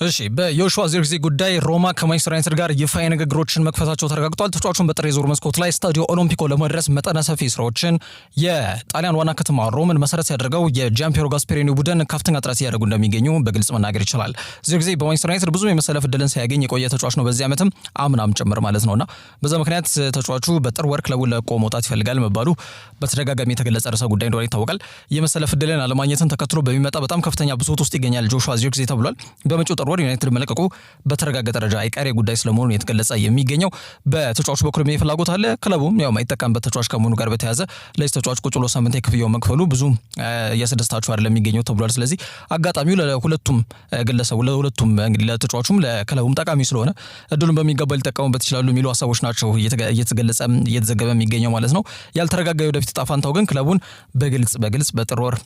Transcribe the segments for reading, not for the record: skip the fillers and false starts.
እሺ በዮሹዋ ዚርክዚ ጉዳይ ሮማ ከማንቸስተር ዩናይትድ ጋር ይፋዊ ንግግሮችን መክፈታቸው ተረጋግጧል። ተጫዋቹን በጥር የዝውውር መስኮት ላይ ስታዲዮ ኦሎምፒኮ ለመድረስ መጠነ ሰፊ ስራዎችን የጣሊያን ዋና ከተማ ሮምን መሰረት ያደርገው የጃምፒየሮ ጋስፔሪኒ ቡድን ከፍተኛ ጥረት እያደረጉ እንደሚገኙ በግልጽ መናገር ይችላል። ዚርክዚ በማንቸስተር ዩናይትድ ብዙ የመሰለፍ እድልን ሳያገኝ የቆየ ተጫዋች ነው፣ በዚህ ዓመትም አምናም ጭምር ማለት ነውና በዛ ምክንያት ተጫዋቹ በጥር ወር ክለቡን ለቆ መውጣት ይፈልጋል መባሉ በተደጋጋሚ የተገለጸ ርዕሰ ጉዳይ እንደሆነ ይታወቃል። የመሰለፍ እድልን አለማግኘትን ተከትሎ በሚመጣ በጣም ከፍተኛ ብሶት ውስጥ ይገኛል ጆሹዋ ዚርክዚ ተብሏል። በመጪው ጥር ወር ዩናይትድ መለቀቁ በተረጋገጠ ደረጃ አይቀሬ ጉዳይ ስለመሆኑ የተገለጸ የሚገኘው በተጫዋቹ በኩል የሚፈላጎት አለ። ክለቡም ያው ማይጠቀምበት ተጫዋች ከመሆኑ ጋር በተያያዘ ለዚህ ተጫዋች ቁጭ ብሎ ሳምንት የክፍያው መክፈሉ ብዙ ያስደስታቸው አይደለም የሚገኘው ተብሏል። ስለዚህ አጋጣሚው ለሁለቱም ግለሰቡ ለሁለቱም እንግዲህ ለተጫዋቹም ለክለቡም ጠቃሚ ስለሆነ እድሉን በሚገባ ሊጠቀሙበት ይችላሉ የሚሉ ሀሳቦች ናቸው እየተገለጸ እየተዘገበ የሚገኘው ማለት ነው። ያልተረጋጋ ወደፊት ዕጣ ፈንታው ግን ክለቡን በግልጽ በጥር ወር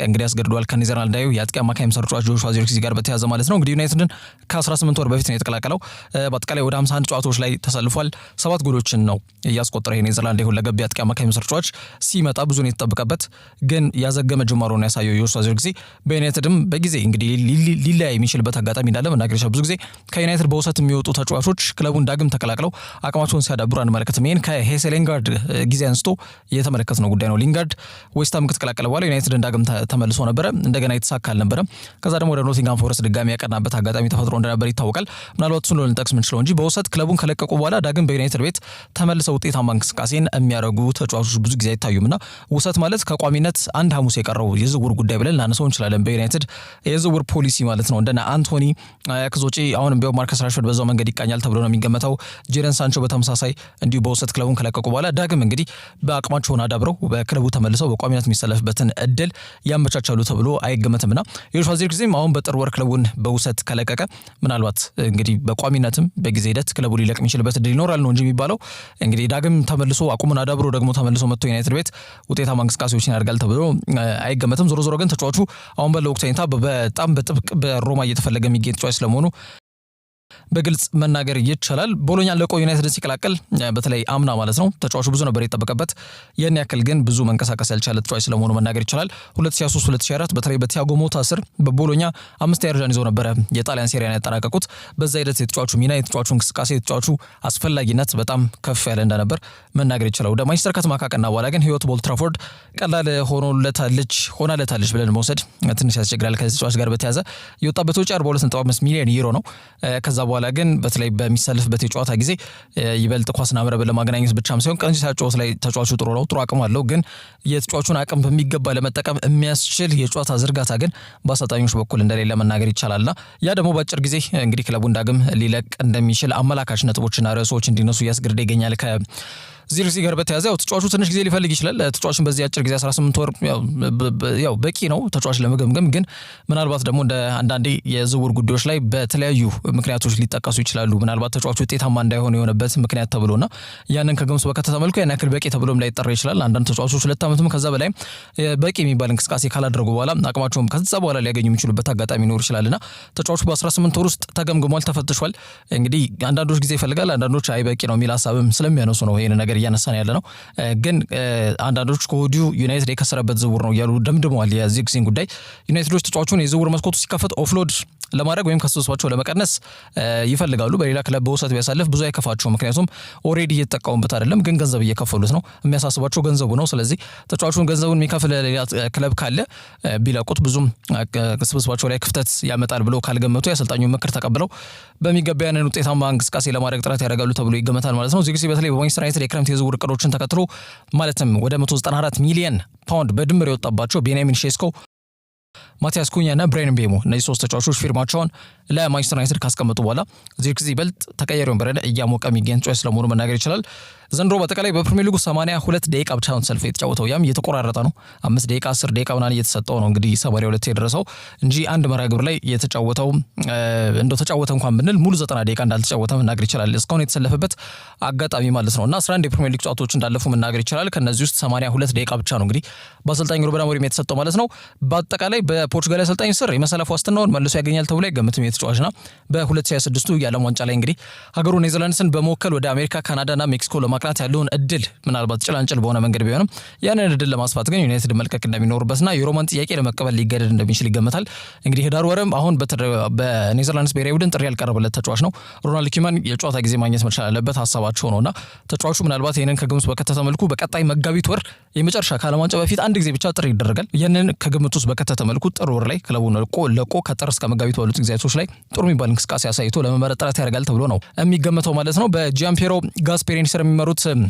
እንግዲህ ያስገድዷል ከኔዘርላንዳዊው የአጥቂ አማካይ ተጫዋች ጆሹዋ ዚርክዚ ጋር በተያያዘ ማለት ነው። እንግዲህ ዩናይትድን ከ18 ወር በፊት ነው የተቀላቀለው። በአጠቃላይ ወደ 51 ጨዋታዎች ላይ ተሰልፏል። 7 ጎሎችን ነው እያስቆጠረ የኔዘርላንድ ሁለገብ የአጥቂ አማካይ ተጫዋች ሲመጣ ብዙ ነው የተጠበቀበት፣ ግን ያዘገመ ጅማሮ ነው ያሳየው ጆሹዋ ዚርክዚ። በዩናይትድም በጊዜ እንግዲህ ሊለያይ የሚችልበት አጋጣሚ እንዳለ መናገር ይችላል። ብዙ ጊዜ ከዩናይትድ በውሰት የሚወጡ ተጫዋቾች ክለቡን ዳግም ተቀላቅለው አቅማቸውን ሲያዳብሩ አንመለከትም። ይሄን ከሄሴ ሊንጋርድ ጊዜ አንስቶ የተመለከትነው ጉዳይ ነው። ሊንጋርድ ዌስትሃም ከተቀላቀለ በኋላ ዩናይትድን ዳግም ተመልሶ ነበረ፣ እንደገና የተሳካ አልነበረም። ከዛ ደግሞ ወደ ኖቲንግሃም ፎረስት ድጋሚ ያቀናበት አጋጣሚ ተፈጥሮ እንደነበር ይታወቃል። ምናልባት እሱን ልንጠቅስ ምንችለው እንጂ በውሰት ክለቡን ከለቀቁ በኋላ ዳግም በዩናይትድ ቤት ተመልሰው ውጤታማ እንቅስቃሴን የሚያደርጉ ተጫዋቾች ብዙ ጊዜ አይታዩምና ውሰት ማለት ከቋሚነት አንድ ሐሙስ የቀረው የዝውውር ጉዳይ ብለን ላነሳው እንችላለን። በዩናይትድ የዝውውር ፖሊሲ ማለት ነው። እንደና አንቶኒ ከዞጪ አሁንም ቢሆን ማርከስ ራሽፎርድ በዛው መንገድ ይቃኛል ተብሎ ነው የሚገመተው። ጄደን ሳንቾ በተመሳሳይ እንዲሁ በውሰት ክለቡን ከለቀቁ በኋላ ዳግም እንግዲህ በአቅማቸውን አዳብረው በክለቡ ተመልሰው በቋሚነት የሚሰለፍበትን እድል ያመቻቻሉ ተብሎ አይገመትምና ጆሹዋ ዚርክዚም አሁን በጥር ወር ክለቡን በውሰት ከለቀቀ ምናልባት እንግዲህ በቋሚነትም በጊዜ ሂደት ክለቡ ሊለቅ የሚችልበት እድል ይኖራል ነው እንጂ የሚባለው እንግዲህ ዳግም ተመልሶ አቁሙን አዳብሮ ደግሞ ተመልሶ መጥቶ ዩናይትድ ቤት ውጤታማ እንቅስቃሴዎችን ያደርጋል ተብሎ አይገመትም። ዞሮ ግን ተጫዋቹ አሁን ባለው ወቅት በጣም በጥብቅ በሮማ እየተፈለገ የሚገኝ ተጫዋች ስለመሆኑ በግልጽ መናገር ይቻላል። ቦሎኛ ለቆ ዩናይትድን ሲቀላቀል በተለይ አምና ማለት ነው ተጫዋቹ ብዙ ነበር የተጠበቀበት። ያን ያክል ግን ብዙ መንቀሳቀስ ያልቻለ ተጫዋች ስለመሆኑ መናገር ይቻላል። 2023-2024 በተለይ በቲያጎ ሞታ ስር በቦሎኛ 5 ደረጃን ይዘው ነበረ የጣሊያን ሴሪያን ያጠናቀቁት። በዛ ሂደት የተጫዋቹ ሚና፣ የተጫዋቹ እንቅስቃሴ፣ የተጫዋቹ አስፈላጊነት በጣም ከፍ ያለ እንደነበር መናገር ይቻላል። ወደ ማንቸስተር ከተማ ካቀና በኋላ ግን ህይወት በኦልድ ትራፎርድ ቀላል ሆናለታለች ብለን መውሰድ ትንሽ ያስቸግራል። ከዚህ ተጫዋች ጋር በተያዘ የወጣበት ወጪ 42.5 ሚሊዮን ዩሮ ነው። ከዛ በኋላ ግን በተለይ በሚሰልፍበት የጨዋታ ጊዜ ይበልጥ ኳስና መረብን ለማገናኘት ብቻም ሳይሆን ቀንጂ ሳይጫወት ላይ ተጫዋቹ ጥሩ ነው፣ ጥሩ አቅም አለው። ግን የተጫዋቹን አቅም በሚገባ ለመጠቀም የሚያስችል የጨዋታ ዝርጋታ ግን በአሰልጣኞች በኩል እንደሌለ መናገር ይቻላልና ያ ደግሞ በአጭር ጊዜ እንግዲህ ክለቡን ዳግም ሊለቅ እንደሚችል አመላካች ነጥቦችና ርዕሶች እንዲነሱ እያስገደደ ይገኛል። ዚርክዚ ጋር በተያዘ ያው ተጫዋቹ ትንሽ ጊዜ ሊፈልግ ይችላል። ተጫዋቹን በዚህ አጭር ጊዜ 18 ወር ያው በቂ ነው ተጫዋች ለመገምገም። ግን ምናልባት ደግሞ እንደ አንዳንዴ የዝውውር ጉዳዮች ላይ በተለያዩ ምክንያቶች ሊጠቀሱ ይችላሉ። ምናልባት ተጫዋቹ ውጤታማ እንዳይሆን የሆነበት ምክንያት ተብሎና ያንን ከግምት በከተተ መልኩ ያን ያክል በቂ ተብሎም ላይጠራ ይችላል። አንዳንድ ተጫዋቾች 2 ዓመትም ከዛ በላይ በቂ የሚባል እንቅስቃሴ ካላደረጉ በኋላ አቅማቸውም ከዛ በኋላ ሊያገኙ የሚችሉበት አጋጣሚ ይኖር ይችላልና ተጫዋቹ በ18 ወር ውስጥ ተገምግሟል፣ ተፈትሿል። እንግዲህ አንዳንዶች ጊዜ ይፈልጋል፣ አንዳንዶች አይ በቂ ነው የሚል ሀሳብም ስለሚያነሱ ነው ይሄን ነገር እያነሳን ያለ ነው። ግን አንዳንዶች ከወዲሁ ዩናይትድ የከሰረበት ዝውውር ነው እያሉ ደምድመዋል የዚርክዚን ጉዳይ። ዩናይትዶች ተጫዋቹን የዝውውር መስኮቱ ሲከፈት ኦፍሎድ ለማድረግ ወይም ከስብስባቸው ለመቀነስ ይፈልጋሉ። በሌላ ክለብ በውሰት ቢያሳልፍ ብዙ አይከፋቸው፣ ምክንያቱም ኦሬዲ እየተጠቀሙበት አይደለም፣ ግን ገንዘብ እየከፈሉት ነው። የሚያሳስባቸው ገንዘቡ ነው። ስለዚህ ተጫዋቹን ገንዘቡን የሚከፍል ሌላ ክለብ ካለ ቢለቁት ብዙም ስብስባቸው ላይ ክፍተት ያመጣል ብለው ካልገመቱ የአሰልጣኙን ምክር ተቀብለው በሚገባ ያንን ውጤታማ እንቅስቃሴ ለማድረግ ጥረት ያደርጋሉ ተብሎ ይገመታል ማለት ነው። ዚርክዚ በተለይ በማንቸስተር ዩናይትድ የክረምት የዝውውር እቅዶችን ተከትሎ ማለትም ወደ 194 ሚሊዮን ፓውንድ በድምር የወጣባቸው ቤንያሚን ሼስኮ፣ ማቲያስ ኩኛ እና ብራያን ምቤሞ እነዚህ 3 ተጫዋቾች ፊርማቸውን ለማንቸስተር ዩናይትድ ካስቀመጡ በኋላ ዚርክዚ ይበልጥ ተቀያሪ ወንበረን እያሞቀ የሚገኝ ተጫዋች ስለመሆኑ መናገር ይችላል። ዘንድሮ በአጠቃላይ በፕሪሚየር ሊጉ 82 ደቂቃ ብቻ ነው ተሰልፎ የተጫወተው። ያም እየተቆራረጠ ነው። 5 ደቂቃ 10 ደቂቃ ምናምን እየተሰጠው ነው እንግዲህ 72 የደረሰው እንጂ አንድ መርሃ ግብር ላይ የተጫወተው እንደው ተጫወተ እንኳን ብንል ሙሉ 90 ደቂቃ እንዳልተጫወተ መናገር ይችላል። እስካሁን የተሰለፈበት አጋጣሚ ማለት ነውና 11 የፕሪሚየር ሊግ ጨዋታዎች እንዳለፉ መናገር ይችላል። ከነዚህ ውስጥ 82 ደቂቃ ብቻ ነው እንግዲህ በአሰልጣኝ ሩበን አሞሪም የተሰጠው ማለት ነው። በአጠቃላይ በፖርቹጋል አሰልጣኝ ስር የመሰለፍ ዋስትናውን መልሶ ያገኛል ተብሎ አይገመትም የተጫዋችና በ2026 የዓለም ዋንጫ ላይ እንግዲህ ሀገሩ ኔዘርላንድስን በመወከል ወደ አሜሪካ፣ ካናዳና ሜክሲኮ ለማቅናት ያለውን እድል ምናልባት ጭላንጭል በሆነ መንገድ ቢሆንም ያንን እድል ለማስፋት ግን ዩናይትድ መልቀቅ እንደሚኖርበትና የሮማን ጥያቄ ለመቀበል ሊገደድ እንደሚችል ይገመታል። እንግዲህ ህዳር ወርም አሁን በኔዘርላንድስ ብሔራዊ ቡድን ጥሪ ያልቀረበለት ተጫዋች ነው። ሮናልድ ኮማን የጨዋታ ጊዜ ማግኘት መቻል አለበት ሀሳባቸው ነውና ተጫዋቹ ምናልባት ይሄንን ከግምት በከተተ መልኩ በቀጣይ መጋቢት ወር የመጨረሻ ከዓለም ዋንጫ በፊት አንድ ጊዜ ብቻ ጥሪ ይደረጋል። ያንን ከግምት ውስጥ በከተተ መልኩ ጥር ወር ላይ ክለቡን ለቆ ከጥር እስከ መጋቢት ባሉት ጊዜያቶች ላይ ጥሩ የሚባል እንቅስቃሴ አሳይቶ ለመመረጥ ጥረት ያደርጋል ተብሎ ነው የሚገመተው ማለት ነው። በጂያምፔሮ ጋስፔሪኒ ስር የሚመሩት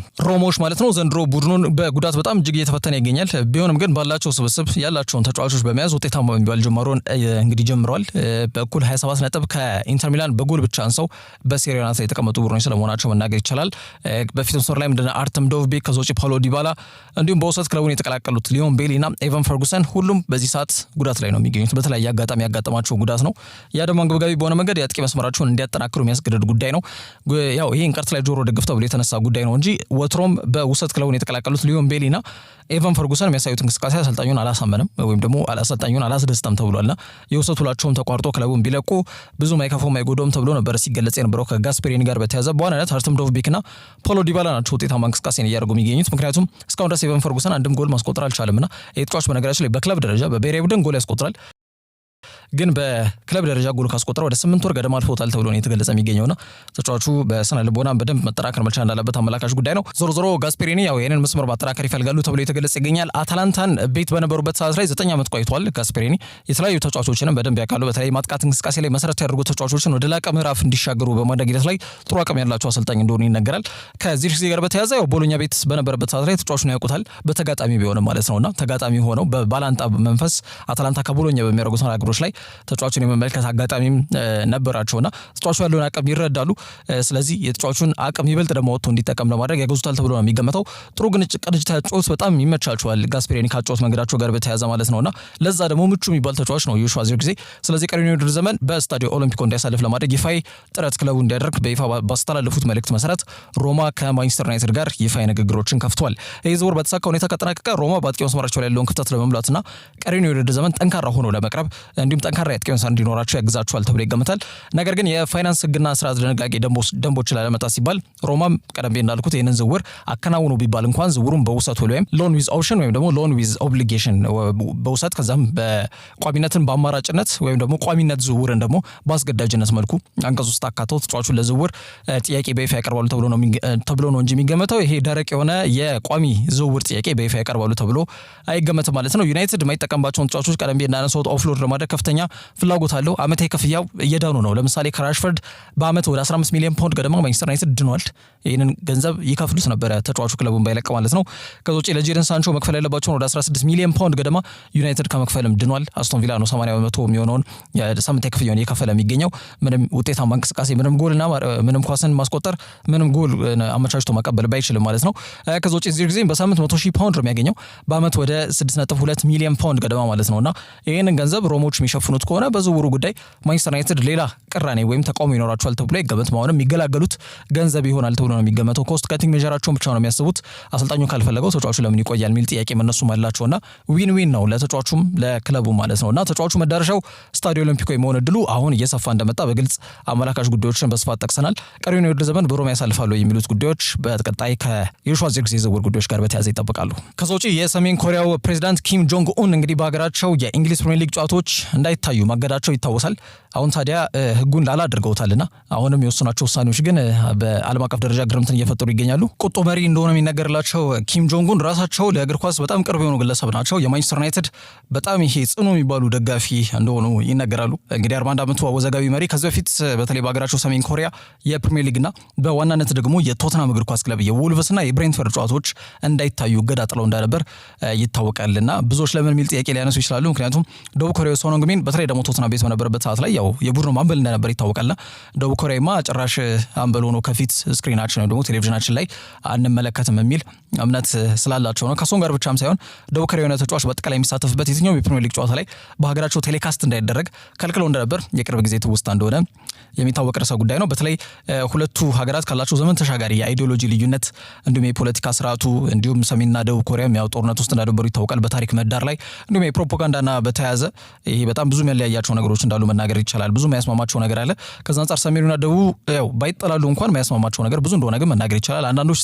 ሮሞች ማለት ነው ዘንድሮ ቡድኑን በጉዳት በጣም እጅግ እየተፈተነ ይገኛል። ቢሆንም ግን ባላቸው ስብስብ ያላቸውን ተጫዋቾች በመያዝ ውጤታማ የሚባል ጅማሮን እንግዲህ ጀምረዋል። በኩል 27 ነጥብ ከኢንተር ሚላን በጎል ብቻ አንሰው በሴሪያ ናት ላይ የተቀመጡ ቡድኖች ስለመሆናቸው መናገር ይቻላል። በፊት መስመር ላይ ምንድነው አርተም ዶቭቤክ ከዞጪ ፓውሎ ዲባላ እንዲሁም በውሰት ክለቡን የተቀላቀሉት ሊዮን ቤሊና ኤቫን ፈርጉሰን ሁሉም በዚህ ሰዓት ጉዳት ላይ ነው የሚገኙት። በተለያየ አጋጣሚ ያጋጠማቸው ጉዳት ነው። ያ ደግሞ አንገብጋቢ በሆነ መንገድ የአጥቂ መስመራቸውን እንዲያጠናክሩ የሚያስገድድ ጉዳይ ነው። ያው ይሄ እንቅርት ላይ ጆሮ ደግፍ ተብሎ የተነሳ ጉዳይ ነው እንጂ ወትሮም በውሰት ክለቡን የተቀላቀሉት ሊዮን ቤሊና ኤቫን ፈርጉሰን የሚያሳዩት እንቅስቃሴ አሰልጣኙን አላሳመንም ወይም ደግሞ አሰልጣኙን አላስደስተም ተብሏልና የውሰት ውላቸውም ተቋርጦ ክለቡን ቢለቁ ብዙ ማይከፋው ማይጎዳውም ተብሎ ነበር ሲገለጽ የነበረው ከጋስፔሪኒ ጋር በተያዘ በዋናነት አርተም ዶቭቤክና ፓውሎ ዲባላ ናቸው ውጤታማ እንቅስቃሴን እያደረጉ የሚገኙት። ምክንያቱም እስካሁን ድረስ ኤቫን ፈርጉሰን አንድም ጎል ማስቆጠር አልቻለምና የተጫዋች በነገራችን ላይ በክለብ ደረጃ በብሔራዊ ቡድን ጎል ያስቆጥራል ግን በክለብ ደረጃ ጎል ካስቆጠረ ወደ 8 ወር ገደማ አልፎታል ተብሎ ነው የተገለጸ የሚገኘውና ተጫዋቹ በስነ ልቦና በደንብ መጠናከር መቻል እንዳለበት አመላካሽ ጉዳይ ነው። ዞሮ ጋስፔሪኒ ያው የኔን መስመር ማጠናከር ይፈልጋሉ ተብሎ የተገለጸ ይገኛል። አታላንታን ቤት በነበሩበት ሰዓት ላይ 9 ዓመት ቆይቷል ጋስፔሪኒ። የተለያዩ ተጫዋቾችንም በደንብ ያውቃሉ። በተለይ ማጥቃት እንቅስቃሴ ላይ መሰረት ያደርጉ ተጫዋቾችን ወደ ላቀ ምዕራፍ እንዲሻገሩ በማድረግ ሂደት ላይ ጥሩ አቅም ያላቸው አሰልጣኝ እንደሆኑ ይነገራል። ከዚህ ጋር በተያያዘ ያው ቦሎኛ ቤት በነበረበት ሰዓት ላይ ተጫዋቹን ያውቁታል በተጋጣሚ ቢሆንም ማለት ነውና ተጋጣሚ ሆነው በባላንጣ መንፈስ አታላንታ ከቦሎኛ በሚያደርጉት ተናግሮች ላይ ተጫዋቹን የመመልከት አጋጣሚም ነበራቸውና ተጫዋቹ ያለውን አቅም ይረዳሉ። ስለዚህ የተጫዋቹን አቅም ይበልጥ ደግሞ ወጥቶ እንዲጠቀም ለማድረግ ያገዙታል ተብሎ ነው የሚገመተው። ጥሩ ግን ቅንጅታዊ ጨዋታ በጣም ይመቻቸዋል ጋስፔሪኒ ካጨዋታ መንገዳቸው ጋር በተያያዘ ማለት ነውና ለዛ ደግሞ ምቹ የሚባል ተጫዋች ነው ዮሹዋ ዚርክዜ። ስለዚህ ቀሪውን የውድድር ዘመን በስታዲዮ ኦሎምፒኮ እንዲያሳልፍ ለማድረግ ይፋይ ጥረት ክለቡ እንዲያደርግ በይፋ ባስተላለፉት መልእክት መሰረት ሮማ ከማንቸስተር ዩናይትድ ጋር ይፋይ ንግግሮችን ከፍቷል። ይህ ዝውውር በተሳካ ሁኔታ ከጠናቀቀ ሮማ በአጥቂ መስመራቸው ላይ ያለውን ክፍተት ለመሙላትና ቀሪውን የውድድር ዘመን ጠንካራ ሆኖ ለመቅረብ እንዲሁም ጠንካራ የአጥቂ መስመር እንዲኖራቸው ያግዛቸዋል ተብሎ ይገመታል። ነገር ግን የፋይናንስ ህግና ስርዓት ድንጋጌ ደንቦች ላይ ለመጣ ሲባል ሮማም ቀደም ብዬ እንዳልኩት ይህንን ዝውውር አከናውኑ ቢባል እንኳን ዝውውሩን በውሰት ወይም ሎን ዊዝ ኦፕሽን ወይም ደግሞ ሎን ዊዝ ኦብሊጌሽን በውሰት ከዛም በቋሚነትን በአማራጭነት ወይም ደግሞ ቋሚነት ዝውውርን ደግሞ በአስገዳጅነት መልኩ አንቀጽ ውስጥ አካተው ተጫዋቹን ለዝውውር ጥያቄ በይፋ ያቀርባሉ ተብሎ ነው እንጂ የሚገመተው ይሄ ደረቅ የሆነ የቋሚ ዝውውር ጥያቄ በይፋ ያቀርባሉ ተብሎ አይገመትም ማለት ነው። ዩናይትድ የማይጠቀምባቸውን ተጫዋቾች ቀደም ብዬ እንዳነሳሁት ኦፍሎድ ለማድረግ ከፍተኛ ፍላጎት አለው። አመታዊ ክፍያው እየዳኑ ነው። ለምሳሌ ከራሽፈርድ በአመት ወደ 15 ሚሊዮን ፓውንድ ገደማ ማንቸስተር ዩናይትድ ድኗል። ይህንን ገንዘብ ይከፍሉት ነበረ ተጫዋቹ ክለቡን ባይለቅ ማለት ነው። ከዛ ውጪ ለጄደን ሳንቾ መክፈል ያለባቸውን ወደ 16 ሚሊዮን ፓውንድ ገደማ ዩናይትድ ከመክፈልም ድኗል። አስቶን ቪላ ነው 80% የሚሆነውን የሳምንታዊ ክፍያውን እየከፈለ የሚገኘው። ምንም ውጤታማ እንቅስቃሴ ምንም ጎልና ምንም ኳስን ማስቆጠር ምንም ጎል አመቻችቶ ማቀበል ባይችልም ማለት ነው። ከዛ ውጪ እዚህ ጊዜ በሳምንት 100,000 ፓውንድ ነው የሚያገኘው በአመት ወደ 6.2 ሚሊዮን ፓውንድ ገደማ ማለት ነውና ይህንን ገንዘብ ሮሞች የሚሸፍኑት ከሆነ በዝውውሩ ጉዳይ ማንቸስተር ዩናይትድ ሌላ ቅራኔ ወይም ተቃውሞ ይኖራቸዋል ተብሎ ይገመት ማሆንም የሚገላገሉት ገንዘብ ይሆናል ተብሎ ነው የሚገመተው። ኮስት ካቲንግ ሜጀራቸውን ብቻ ነው የሚያስቡት። አሰልጣኙ ካልፈለገው ተጫዋቹ ለምን ይቆያል የሚል ጥያቄ መነሱም አላቸውና ዊን ዊን ነው ለተጫዋቹም ለክለቡ ማለት ነውና ተጫዋቹ መዳረሻው ስታዲዮ ኦሎምፒኮ የመሆን እድሉ አሁን እየሰፋ እንደመጣ በግልጽ አመላካሽ ጉዳዮችን በስፋት ጠቅሰናል። ቀሪውን የውድድር ዘመን በሮማ ያሳልፋሉ የሚሉት ጉዳዮች በቀጣይ ከዮሹዋ ዚርክዜ ዝውውር ጉዳዮች ጋር በተያያዘ ይጠበቃሉ። ከዛ ውጪ የሰሜን ኮሪያው ፕሬዚዳንት ኪም ጆንግ ኡን እንግዲህ በሀገራቸው የእንግሊዝ ፕሪሚየር ሊግ ጨዋታዎች እንዳይታዩ ማገዳቸው ይታወሳል። አሁን ታዲያ ህጉን ላላ አድርገውታልና አሁንም የወሰኗቸው ውሳኔዎች ግን በዓለም አቀፍ ደረጃ ግርምትን እየፈጠሩ ይገኛሉ። ቁጡ መሪ እንደሆነ የሚነገርላቸው ኪም ጆንግ ኡን ራሳቸው ለእግር ኳስ በጣም ቅርብ የሆኑ ግለሰብ ናቸው። የማንቸስተር ዩናይትድ በጣም ይሄ ጽኑ የሚባሉ ደጋፊ እንደሆኑ ይነገራሉ። እንግዲህ 41 ዓመቱ አወዛጋቢ መሪ ከዚህ በፊት በተለይ በሀገራቸው ሰሜን ኮሪያ የፕሪሚየር ሊግና በዋናነት ደግሞ የቶተናም እግር ኳስ ክለብ የወልቭስና የብሬንትፈርድ ጨዋታዎች እንዳይታዩ እገዳ ጥለው እንደነበር ይታወቃልና ብዙዎች ለምን የሚል ጥያቄ ሊያነሱ ይችላሉ። ምክንያቱም ደቡብ ኮሪያ ሶኖ ሶኖንግሚን በተለይ ደግሞ ቶትናም ቤት በነበረበት ሰዓት ላይ ያው የቡድኑ አምበል እንደነበር ይታወቃልና ደቡብ ኮሪያማ ጭራሽ አምበል ሆኖ ከፊት ስክሪናችን ወይ ደግሞ ቴሌቪዥናችን ላይ አንመለከትም የሚል እምነት ስላላቸው ነው። ከሶን ጋር ብቻም ሳይሆን ደቡብ ኮሪያዊው ተጫዋች በአጠቃላይ የሚሳተፍበት የትኛው የፕሪሚየር ሊግ ጨዋታ ላይ በሀገራቸው ቴሌካስት እንዳይደረግ ከልክለው እንደነበር የቅርብ ጊዜ ትውስታ እንደሆነ የሚታወቅ ርዕሰ ጉዳይ ነው። በተለይ ሁለቱ ሀገራት ካላቸው ዘመን ተሻጋሪ የአይዲዮሎጂ ልዩነት እንዲሁም የፖለቲካ ስርዓቱ እንዲሁም ሰሜንና ደቡብ ኮሪያ ያው ጦርነት ውስጥ እንደነበሩ ይታወቃል። በታሪክ ምህዳር ላይ እንዲሁም የፕሮፓጋንዳና በተያያዘ ይሄ በጣም ብዙ የሚያለያያቸው ነገሮች እንዳሉ መናገር ይቻላል። ብዙ የሚያስማማቸው ነገር አለ። ከዛ አንፃር ሰሜኑና ደቡብ ያው ባይጠላሉ እንኳን የሚያስማማቸው ነገር ብዙ እንደሆነ ግን መናገር ይቻላል። አንዳንዶች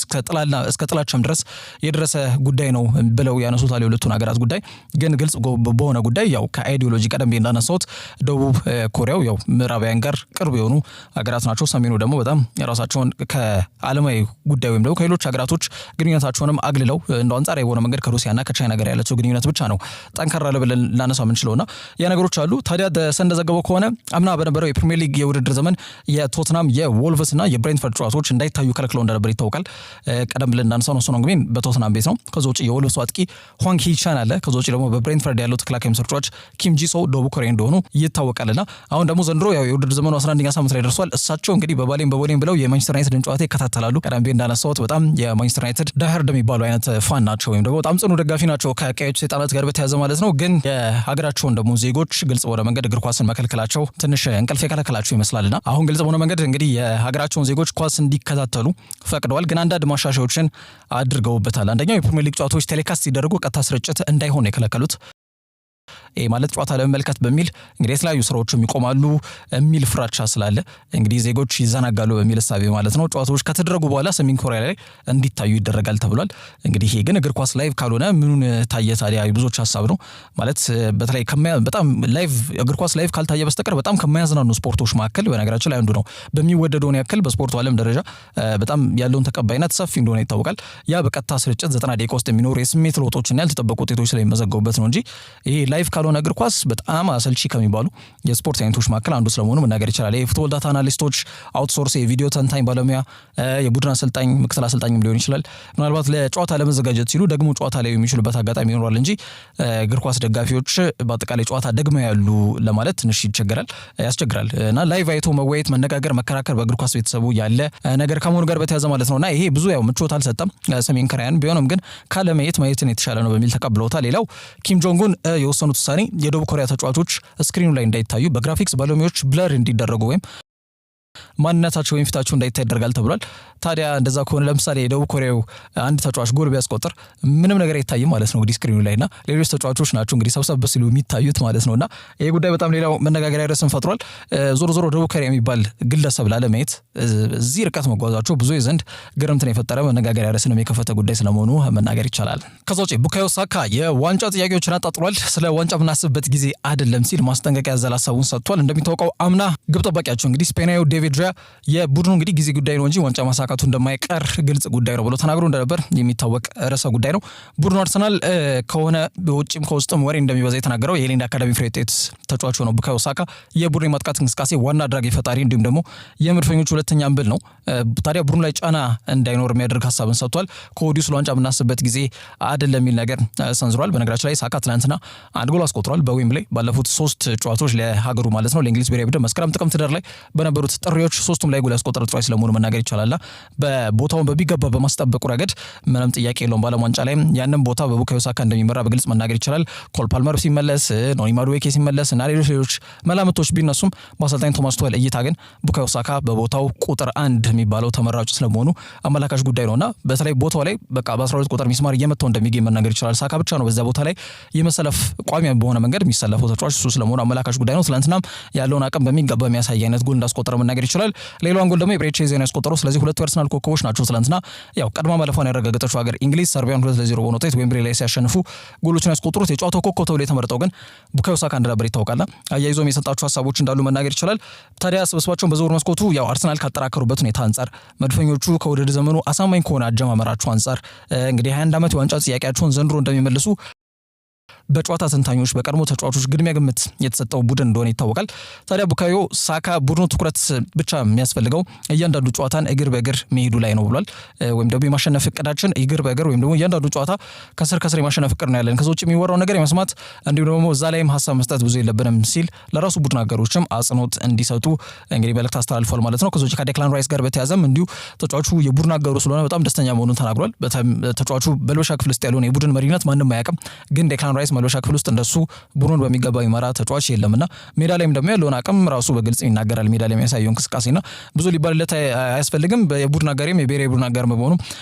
እስከ ጥላቻም ድረስ የደረሰ ጉዳይ ነው ብለው ያነሱታል የሁለቱን ሀገራት ጉዳይ። ግን ግልጽ በሆነ ጉዳይ ያው ከአይዲዮሎጂ ቀደም ብዬ እንዳነሳሁት ደቡብ ኮሪያው ያው ምዕራባውያን ጋር ቅርብ የሆኑ ሀገራት ናቸው። ሰሜኑ ደግሞ በጣም የራሳቸውን ከዓለማዊ ጉዳይ ወይም ደግሞ ከሌሎች ሀገራቶች ግንኙነታቸውንም አግልለው እንደው አንጻራዊ የሆነ መንገድ ከሩሲያና ከቻይና ጋር ያላቸው ግንኙነት ብቻ ነው ጠንከር ያለ ብለን ላነሳ የምንችለውና ያ ነገሮች አሉ። ታዲያ እንደዘገበው ከሆነ አምና በነበረው የፕሪሚየር ሊግ የውድድር ዘመን የቶትናም የዎልቭስና የብሬንትፈርድ ጨዋታዎች እንዳይታዩ ከልክለው እንደነበር ይታወቃል። ቀደም ብለን እንዳነሳው ነው ሶኖንግሚን በቶትናም ቤት ነው። ከዛ ውጪ የዎልቭሱ አጥቂ ሆንግ ሂቻን አለ። ከዛ ውጪ ደግሞ በብሬንትፈርድ ያለው ተከላካይ ተጫዋች ኪም ጂሶ ደቡብ ኮሪያ እንደሆኑ ይታወቃልና አሁን ደግሞ ዘንድሮ ያው የውድድር ዘመኑ 11ኛ ሳምንት ላይ ደርሷል። እሳቸው እንግዲህ በቦሌም ብለው የማንቸስተር ዩናይትድን ጨዋታ ይከታተላሉ። ቀደም ብዬ እንዳነሳሁት በጣም የማንቸስተር ዩናይትድ ዳይሃርድ የሚባሉ አይነት ፋን ናቸው ወይም ደግሞ በጣም ጽኑ ደጋፊ ናቸው ከቀዮች ሰይጣናት ጋር በተያያዘ ማለት ነው። ግን የሀገራቸውን ደግሞ ዜጎች ግልጽ በሆነ መንገድ እግር ኳስን መከልከላቸው ትንሽ እንቅልፍ የከለከላቸው ይመስላልና አሁን ግልጽ በሆነ መንገድ እንግዲህ የሀገራቸውን ዜጎች ኳስ እንዲከታተሉ ፈቅደዋል። ግን አንዳንድ ማሻሻያዎችን አድርገውበታል። አንደኛው የፕሪሚየር ሊግ ጨዋታዎች ቴሌካስት ሲደረጉ ቀጥታ ስርጭት እንዳይሆን የከለከሉት ማለት ጨዋታ ለመመልከት በሚል እንግዲህ የተለያዩ ስራዎችም ይቆማሉ የሚል ፍራቻ ስላለ እንግዲህ ዜጎች ይዘናጋሉ በሚል እሳቤ ማለት ነው ጨዋታዎች ከተደረጉ በኋላ ሰሜን ኮሪያ ላይ እንዲታዩ ይደረጋል ተብሏል። እንግዲህ ይሄ ግን እግር ኳስ ላይቭ ካልሆነ ምኑን ታየ ታዲያ? ብዙዎች ሀሳብ ነው ማለት በተለይ በጣም ላይቭ እግር ኳስ ላይቭ ካልታየ በስተቀር በጣም ከማያዝናኑ ስፖርቶች መካከል በነገራችን ላይ አንዱ ነው። በሚወደደውን ያክል በስፖርቱ ዓለም ደረጃ በጣም ያለውን ተቀባይነት ሰፊ እንደሆነ ይታወቃል። ያ በቀጥታ ስርጭት 90 ደቂቃ ውስጥ የሚኖሩ የስሜት ለውጦችና ያልተጠበቁ ውጤቶች ስለሚመዘገቡበት ነው እንጂ ይሄ ላይቭ ካልሆነ እግር ኳስ በጣም አሰልቺ ከሚባሉ የስፖርት አይነቶች መካከል አንዱ ስለመሆኑ መናገር ይችላል። የፉትቦል ዳታ አናሊስቶች፣ አውትሶርስ የቪዲዮ ተንታኝ ባለሙያ፣ የቡድን አሰልጣኝ፣ ምክትል አሰልጣኝም ሊሆን ይችላል ምናልባት ለጨዋታ ለመዘጋጀት ሲሉ ደግሞ ጨዋታ ላይ የሚችሉበት አጋጣሚ ይኖራል እንጂ እግር ኳስ ደጋፊዎች በአጠቃላይ ጨዋታ ደግሞ ያሉ ለማለት ትንሽ ያስቸግራል እና ላይቭ አይቶ መወያየት፣ መነጋገር፣ መከራከር በእግር ኳስ ቤተሰቡ ያለ ነገር ከመሆኑ ጋር በተያያዘ ማለት ነውና ይሄ ብዙ ያው ምቾት አልሰጠም ሰሜን ኮሪያን ቢሆንም ግን ማየትን የተሻለ ነው በሚል ተቀብለውታል። ሌላው ኪም ጆንጉን የወሰኑት ውሳኔ የደቡብ ኮሪያ ተጫዋቾች ስክሪኑ ላይ እንዳይታዩ በግራፊክስ ባለሙያዎች ብለር እንዲደረጉ ወይም ማንነታቸው ወይም ፊታቸው እንዳይታይ ያደርጋል ተብሏል። ታዲያ እንደዛ ከሆነ ለምሳሌ የደቡብ ኮሪያው አንድ ተጫዋች ጎል ቢያስቆጥር ምንም ነገር አይታይም ማለት ነው እንግዲህ ስክሪኑ ላይና ሌሎች ተጫዋቾች ናቸው እንግዲህ ሰብሰብ ሲሉ የሚታዩት ማለት ነውና ይሄ ጉዳይ በጣም ሌላው መነጋገሪያ ርዕስን ፈጥሯል። ዞሮ ደቡብ ኮሪያ የሚባል ግለሰብ ላለማየት እዚህ ርቀት መጓዛቸው ብዙ ዘንድ ግርምትን የፈጠረ መነጋገሪያ ርዕስን የከፈተ ጉዳይ ስለመሆኑ መናገር ይቻላል። ከዛ ውጪ ቡካዮ ሳካ የዋንጫ ጥያቄዎችን አጣጥሏል። ስለ ዋንጫ ምናስብበት ጊዜ አይደለም ሲል ማስጠንቀቂያ ያዘለ ሀሳቡን ሰጥቷል። እንደሚታወቀው አምና ግብ ጠባቂያቸው እንግዲህ ስፔናዊው ዴቪድ ራያ የቡድኑ እንግዲህ ጊዜ ጉዳይ ነው እንጂ ዋንጫ ማሳካቱ እንደማይቀር ግልጽ ጉዳይ ነው ብሎ ተናግሮ እንደነበር የሚታወቅ ርዕሰ ጉዳይ ነው። ቡድኑ አርሰናል ከሆነ በውጭም ከውስጥም ወሬ እንደሚበዛ የተናገረው የሌንድ አካዳሚ ፍሬ ውጤት ተጫዋች ነው ቡካዮ ሳካ የቡድኑ የማጥቃት እንቅስቃሴ ዋና አድራጊ ፈጣሪ እንዲሁም ደግሞ የመድፈኞቹ ሁለተኛ አምበል ነው። ታዲያ ቡድኑ ላይ ጫና እንዳይኖር የሚያደርግ ሀሳብን ሰጥቷል። ከወዲሁ ስለ ዋንጫ የምናስብበት ጊዜ አይደለም የሚል ነገር ሰንዝሯል። በነገራችን ላይ ሳካ ትናንትና አንድ ጎል አስቆጥሯል በዌምብሌይ ባለፉት 3 ጨዋታዎች ለሀገሩ ማለት ነው ለእንግሊዝ ብሔራዊ ቡድን መስከረም ጥቅምት ዳር ላይ በነበሩት ጥሪዎች 3ቱም ላይ ጎል ያስቆጠረ ተጫዋች ስለመሆኑ መናገር ይቻላል። በቦታውን በሚገባ በማስጠበቁ ረገድ ምንም ጥያቄ የለውም። በዓለም ዋንጫ ላይ ያንን ቦታ በቡካዮ ሳካ እንደሚመራ በግልጽ መናገር ይቻላል። ኮል ፓልመር ሲመለስ፣ ኖኒ ማዱዌኬ ሲመለስ እና ሌሎች መላምቶች ቢነሱም በአሰልጣኝ ቶማስ ቱኸል እይታ ግን ቡካዮ ሳካ በቦታው ቁጥር 1 የሚባለው ተመራጭ ስለመሆኑ አመላካች ጉዳይ ነውና በተለይ ቦታው ላይ በቃ በ12 ቁጥር ሚስማር እየመታው እንደሚገኝ መናገር ይቻላል። ሳካ ብቻ ነው በዛ ቦታ ላይ የመሰለፍ ቋሚ በሆነ መንገድ የሚሰለፈው ተጫዋች እሱ ስለመሆኑ አመላካች ጉዳይ ነው። ትናንትናም ያለውን አቅም በሚገባ የሚያሳይ አይነት ጎል እንዳስቆጠረ መናገር ይችላል። ሌላውን ጎል ደግሞ የብሬቼ ዜና ያስቆጠረው። ስለዚህ ሁለቱ አርሰናል ኮከቦች ናቸው። ትናንትና ያው ቀድማ ማለፏን ያረጋገጠችው ሀገር እንግሊዝ ሰርቢያን 2-0 በሆነ ውጤት ዌምብሌይ ላይ ሲያሸንፉ ጎሎችን ያስቆጠሩት የጨዋታው ኮከብ ተብሎ የተመረጠው ግን ቡካዮ ሳካ እንደነበር ይታወቃል። አያይዞም የሰጣቸው ሀሳቦች እንዳሉ መናገር ይችላል። ታዲያ ስብስባቸውን በዝውውር መስኮቱ ያው አርሰናል ካጠራከሩበት ሁኔታ አንጻር መድፈኞቹ ከውድድር ዘመኑ አሳማኝ ከሆነ አጀማመራቸው አንጻር እንግዲህ 21 ዓመት የዋንጫ ጥያቄያቸውን ዘንድሮ እንደሚመልሱ በጨዋታ ተንታኞች በቀድሞ ተጫዋቾች ግድሚያ ግምት የተሰጠው ቡድን እንደሆነ ይታወቃል። ታዲያ ቡካዮ ሳካ ቡድኑ ትኩረት ብቻ የሚያስፈልገው እያንዳንዱ ጨዋታን እግር በእግር መሄዱ ላይ ነው ብሏል። ወይም ደግሞ የማሸነፍ እቅዳችን እግር በእግር ወይም ደግሞ እያንዳንዱ ጨዋታ ከስር የማሸነፍ እቅድ ነው ያለን፣ ከዛ ውጭ የሚወራው ነገር የመስማት እንዲሁም ደግሞ እዛ ላይም ሀሳብ መስጠት ብዙ የለብንም ሲል ለራሱ ቡድን አጋሮችም አጽንኦት እንዲሰጡ እንግዲህ መልእክት አስተላልፏል ማለት ነው። ከዛ ውጭ ከዴክላን ራይስ ጋር በተያዘም እንዲሁ ተጫዋቹ የቡድን አጋሩ ስለሆነ በጣም ደስተኛ መሆኑን ተናግሯል። ተጫዋቹ በልበሻ ክፍል ውስጥ ያለውን የቡድን መሪነት ማንም አያውቅም፣ ግን ዴክላን ራይስ መልበሻ ክፍል ውስጥ እንደሱ ቡድኑን በሚገባ ይመራ ተጫዋች የለምና ሜዳ ላይም ደግሞ ያለውን አቅም ራሱ በግልጽ ይናገራል። ሜዳ ላይ የሚያሳየው እንቅስቃሴና ብዙ ሊባልለት አያስፈልግም። የቡድን አጋሪም የብሔራዊ ቡድን አጋር በመሆኑ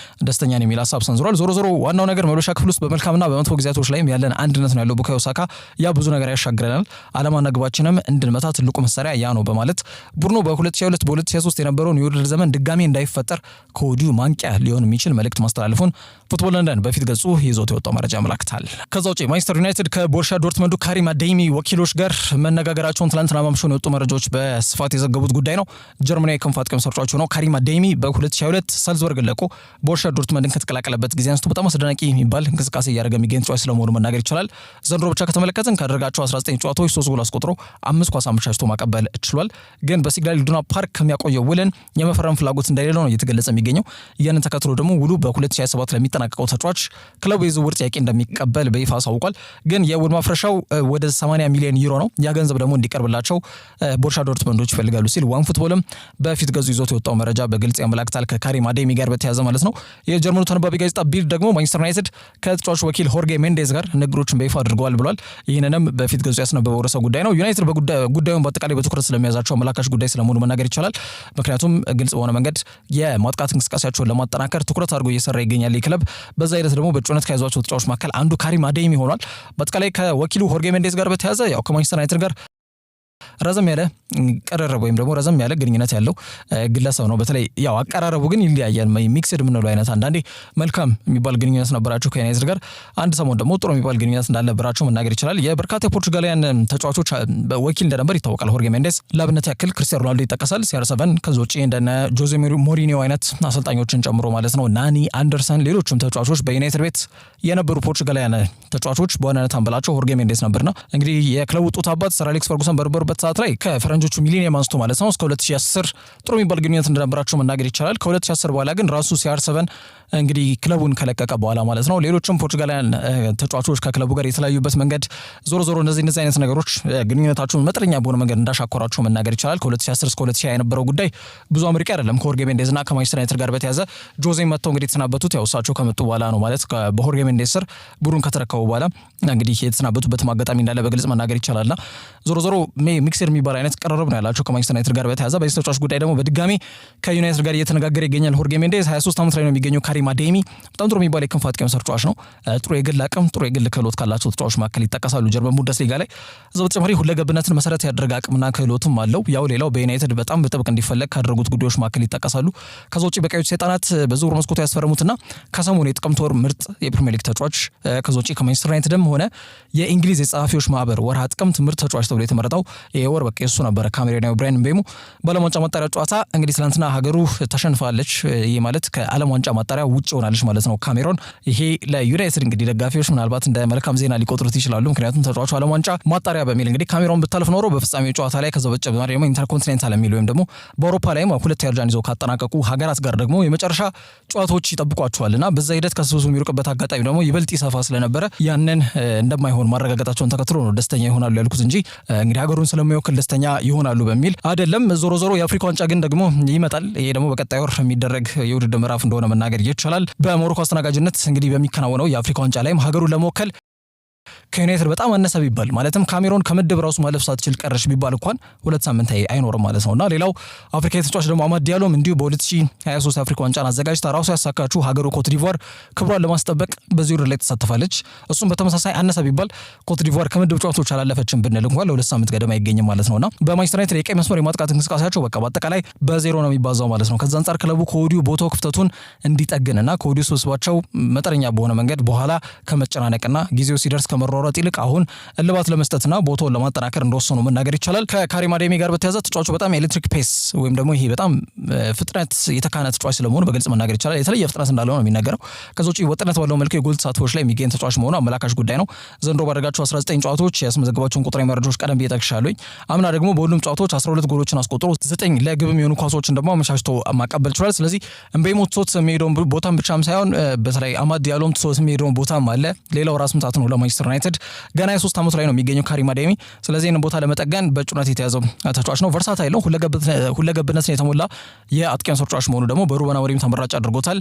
ደስተኛ ነው የሚል ሀሳብ ሰንዝሯል። ዞሮ ዞሮ ዋናው ነገር መልበሻ ክፍል ውስጥ በመልካምና በመጥፎ ጊዜያቶች ላይም ያለን አንድነት ነው ያለው ቡካዮ ሳካ። ያ ብዙ ነገር ያሻግረናል፣ ዓላማና ግባችንም እንድንመታ ትልቁ መሳሪያ ያ ነው በማለት ቡድኑ በ2022 በ2023 የነበረውን የውድድር ዘመን ድጋሜ እንዳይፈጠር ከወዲሁ ማንቂያ ሊሆን የሚችል መልእክት ማስተላለፉን ፉትቦል ለንደን በፊት ገጹ ይዞት የወጣው መረጃ ያመላክታል። ከዛ ውጪ ማንቸስተር ዩናይትድ ከቦሩሲያ ዶርትመንዱ ካሪም አዴይሚ ወኪሎች ጋር መነጋገራቸውን ትናንትና ማምሻውን የወጡ መረጃዎች በስፋት የዘገቡት ጉዳይ ነው። ጀርመናዊ ክንፍ አጥቂ ተጫዋች ነው ካሪም አዴይሚ በ2022 ሳልዝበርግ ለቆ ቦሩሲያ ዶርትመንድን ከተቀላቀለበት ጊዜ አንስቶ በጣም አስደናቂ የሚባል እንቅስቃሴ እያደረገ የሚገኝ ተጫዋች ስለመሆኑ መናገር ይቻላል። ዘንድሮ ብቻ ከተመለከትን ካደረጋቸው 19 ጨዋታዎች 3 ጎል አስቆጥሮ 5 ኳስ አመቻችቶ ማቀበል ችሏል። ግን በሲግናል ኢዱና ፓርክ ከሚያቆየው ውልን የመፈረም ፍላጎት እንደሌለው ነው እየተገለጸ የሚገኘው። ያንን ተከትሎ ደግሞ ውሉ በ2027 ለሚጠናቀቀው ተጫዋች ክለቡ የዝውውር ጥያቄ እንደሚቀበል በይፋ አሳውቋል። ግን የውል ማፍረሻው ወደ 80 ሚሊዮን ዩሮ ነው። ያ ገንዘብ ደግሞ እንዲቀርብላቸው ቦሩሲያ ዶርትመንዶች ይፈልጋሉ ሲል ዋን ፉትቦልም በፊት ገጹ ይዞት የወጣው መረጃ በግልጽ ያመላክታል። ከካሪም አዴይሚ ጋር በተያያዘ ማለት ነው። የጀርመኑ ተነባቢ ጋዜጣ ቢልድ ደግሞ ማንቸስተር ዩናይትድ ከተጫዋቹ ወኪል ሆርጌ ሜንዴዝ ጋር ንግግሮችን በይፋ አድርገዋል ብሏል። ይህንንም በፊት ገጹ ያስነበበው ርዕሰ ጉዳይ ነው። ዩናይትድ ጉዳዩን በአጠቃላይ በትኩረት ስለሚያዛቸው አመላካች ጉዳይ ስለመሆኑ መናገር ይቻላል። ምክንያቱም ግልጽ በሆነ መንገድ የማጥቃት እንቅስቃሴያቸውን ለማጠናከር ትኩረት አድርጎ እየሰራ ይገኛል ይህ ክለብ። በዛ ሂደት ደግሞ በእጩነት ከያዟቸው ተጫዋቾች መካከል አንዱ ካሪም አዴይሚ ሆኗል። በአጠቃላይ ከወኪሉ ሆርጌ ሜንዴዝ ጋር በተያያዘ ያው ከማንቸስተር ዩናይትድ ጋር ረዘም ያለ ቀረረብ ወይም ደግሞ ረዘም ያለ ግንኙነት ያለው ግለሰብ ነው። በተለይ ያው አቀራረቡ ግን ይለያያል። ሚክስድ የምንለው አይነት አንዳንዴ መልካም የሚባል ግንኙነት ነበራቸው ከዩናይትድ ጋር፣ አንድ ሰሞን ደግሞ ጥሩ የሚባል ግንኙነት እንዳልነበራቸው መናገር ይችላል። የበርካታ የፖርቹጋሊያን ተጫዋቾች ወኪል እንደነበር ይታወቃል ሆርጌ ሜንዴዝ። ለአብነት ያክል ክርስቲያኖ ሮናልዶ ይጠቀሳል፣ CR7 ከዚ ውጪ እንደነ ጆዜ ሞሪኒዮ አይነት አሰልጣኞችን ጨምሮ ማለት ነው፣ ናኒ አንደርሰን፣ ሌሎችም ተጫዋቾች በዩናይትድ ቤት የነበሩ ፖርቹጋሊያን ተጫዋቾች በዋናነት አንበላቸው ሆርጌ ሜንዴዝ ነበርና እንግዲህ የክለቡ ጡት አባት ሰር አሌክስ ፈርጉሰን በነበሩበት ሰዓት ላይ ከፈረንጆቹ ሚሊኒየም አንስቶ ማለት ነው እስከ 2010 ጥሩ የሚባል ግንኙነት እንደነበራቸው መናገር ይቻላል። ከ2010 በኋላ ግን ራሱ CR7 እንግዲህ ክለቡን ከለቀቀ በኋላ ማለት ነው ሌሎችም ፖርቹጋሊያን ተጫዋቾች ከክለቡ ጋር የተለያዩበት መንገድ ዞሮ እነዚህ አይነት ነገሮች ግንኙነታቸውን መጠነኛ በሆነ መንገድ እንዳሻኮራቸው መናገር ይቻላል። ከ2010 እስከ 2020 የነበረው ጉዳይ ብዙ አመርቂ አይደለም። ከሆርጌ ሜንዴዝና ከማንቸስተር ዩናይትድ ጋር በተያዘ ጆዜ መጥተው እንግዲህ የተሰናበቱት ያው እሳቸው ከመጡ በኋላ ነው ማለት በሆርጌ ሜንዴዝ ስር ቡድኑን ከተረከቡ በኋላ እንግዲህ የተሰናበቱበት አጋጣሚ እንዳለ በግልጽ መናገር ይቻላልና ዞሮ ሚክስድ የሚባል አይነት ቀረረብ ነው ያላቸው ከማንቸስተር ዩናይትድ ጋር በተያዘ። በዚህ ተጫዋች ጉዳይ ደግሞ በድጋሚ ከዩናይትድ ጋር እየተነጋገረ ይገኛል። ሆርጌ ሜንዴዝ 23 ዓመት ላይ ነው የሚገኘው። ካሪም አዴይሚ በጣም ጥሩ የሚባል የክንፍ አጥቂ ተጫዋች ነው። ጥሩ የግል አቅም፣ ጥሩ የግል ክህሎት ካላቸው ተጫዋቾች መካከል ይጠቀሳሉ ጀርመን ቡንደስሊጋ ላይ። እዛው በተጨማሪ ሁለገብነትን መሰረት ያደረገ አቅምና ክህሎትም አለው። ያው ሌላው በዩናይትድ በጣም በጥብቅ እንዲፈለግ ካደረጉት ጉዳዮች መካከል ይጠቀሳሉ። ከዛ ውጪ በቀዮች ሰይጣናት በዝውውር መስኮቱ ያስፈረሙትና ከሰሞኑ የጥቅምት ወር ምርጥ የፕሪሚየር ሊግ ተጫዋች ከዛ ውጪ ከማንቸስተር ዩናይትድም ሆነ የእንግሊዝ የጸሐፊዎች ማህበር ወርሃ ጥቅምት ምርጥ ተጫዋች ተብሎ የተመረጠው የወር በቃ እሱ ነበረ። ካሜሮናዊ ብራያን ምቤሞ በዓለም ዋንጫ ማጣሪያ ጨዋታ እንግዲህ ትናንትና ሀገሩ ተሸንፋለች። ይህ ማለት ከዓለም ዋንጫ ማጣሪያ ውጭ ሆናለች ማለት ነው ካሜሮን። ይሄ ለዩናይትድ እንግዲህ ደጋፊዎች ምናልባት እንደ መልካም ዜና ሊቆጥሩት ይችላሉ። ምክንያቱም ተጫዋቹ ዓለም ዋንጫ ማጣሪያ በሚል እንግዲህ ካሜሮን ብታልፍ ኖሮ በፍጻሜው ጨዋታ ላይ ከዛ በተጨማሪ ደግሞ ኢንተርኮንቲኔንታል የሚል ወይም ደግሞ በአውሮፓ ላይ ሁለት ደረጃን ይዘው ካጠናቀቁ ሀገራት ጋር ደግሞ የመጨረሻ ጨዋታዎች ይጠብቋቸዋልና በዛ ሂደት ከስብሱ የሚሩቅበት አጋጣሚ ደግሞ ይበልጥ ይሰፋ ስለነበረ ያንን እንደማይሆን ማረጋገጣቸውን ተከትሎ ነው ደስተኛ ይሆናሉ ያልኩት እንጂ እንግዲህ ሀገሩን ስለማይወክል ደስተኛ ይሆናሉ በሚል አይደለም። ዞሮ የአፍሪካ ዋንጫ ግን ደግሞ ይመጣል። ይሄ ደግሞ በቀጣይ ወር የሚደረግ የውድድር ምዕራፍ እንደሆነ መናገር ይቻላል። በሞሮኮ አስተናጋጅነት እንግዲህ በሚከናወነው የአፍሪካ ዋንጫ ላይም ሀገሩን ለመወከል ከዩናይትድ በጣም አነሰ ቢባል ማለትም ካሜሮን ከምድብ ራሱ ማለፍ ሳትችል ቀረች ቢባል እንኳን 2 ሳምንት አይኖርም ማለት ነውና ሌላው አፍሪካ ተጫዋች ደግሞ አማድ ዲያሎም እንዲሁ በ2023 አፍሪካ ዋንጫን አዘጋጅታ ራሱ ያሳካችው ሀገሩ ኮት ዲቮር ክብሯን ለማስጠበቅ በዚህ ውድድር ላይ ተሳተፋለች። እሱም በተመሳሳይ አነሰ ቢባል ኮት ዲቮር ከምድብ ጨዋታዎች አላለፈችም ብንል እንኳን ለ2 ሳምንት ገደማ አይገኝም ማለት ነውና በማንቸስተር ዩናይትድ የቀይ መስመር የማጥቃት እንቅስቃሴያቸው በቃ በአጠቃላይ በዜሮ ነው የሚባዛው ማለት ነው። ከዛ አንጻር ክለቡ ከወዲሁ ቦታው ክፍተቱን እንዲጠግንና ከወዲሁ ስብስባቸው መጠነኛ በሆነ መንገድ በኋላ ከመጨናነቅና ጊዜው ሲደርስ ከመሯሯጥ ይልቅ አሁን እልባት ለመስጠትና ቦታውን ለማጠናከር እንደወሰኑ መናገር ይቻላል። ከካሪም አዴሚ ጋር በተያዘ ተጫዋቹ በጣም ኤሌክትሪክ ፔስ ወይም ደግሞ ይሄ በጣም ፍጥነት የተካነ ተጫዋች ስለመሆኑ በግልጽ መናገር ይቻላል። የተለየ ፍጥነት እንዳለው ነው የሚነገረው። ከዛ ውጪ ወጥነት ባለው መልኩ የጎል ተሳትፎች ላይ የሚገኝ ተጫዋች መሆኑ አመላካሽ ጉዳይ ነው። ዘንድሮ ባደረጋቸው 19 ጨዋታዎች ያስመዘገባቸውን ቁጥራዊ መረጃዎች ቀደም ብዬ ጠቅሻለሁ። አምና ደግሞ በሁሉም ጨዋታዎች 12 ጎሎችን አስቆጥሮ 9 ለግብ የሚሆኑ ኳሶችን ደግሞ አመቻችቶ ማቀበል ችሏል። ስለዚህ እምቤሞ ትቶት የሚሄደውን ቦታም ብቻም ሳይሆን በተለይ አማድ ዲያሎም ትቶት የሚሄደውን ቦታም አለ። ሌላው ራስ ምታት ነው ለማንቸስተር ዩናይትድ። ገና የ3 ዓመቱ ላይ ነው የሚገኘው ካሪም አዴሚ። ስለዚህ ይህንን ቦታ ለመጠገን በጩነት የተያዘው ተጫዋች ነው። ቨርሳታይል ነው፣ ሁለገብነትን የተሞላ የአጥቂ ተጫዋች መሆኑ ደግሞ በሩበን አሞሪም ተመራጭ አድርጎታል።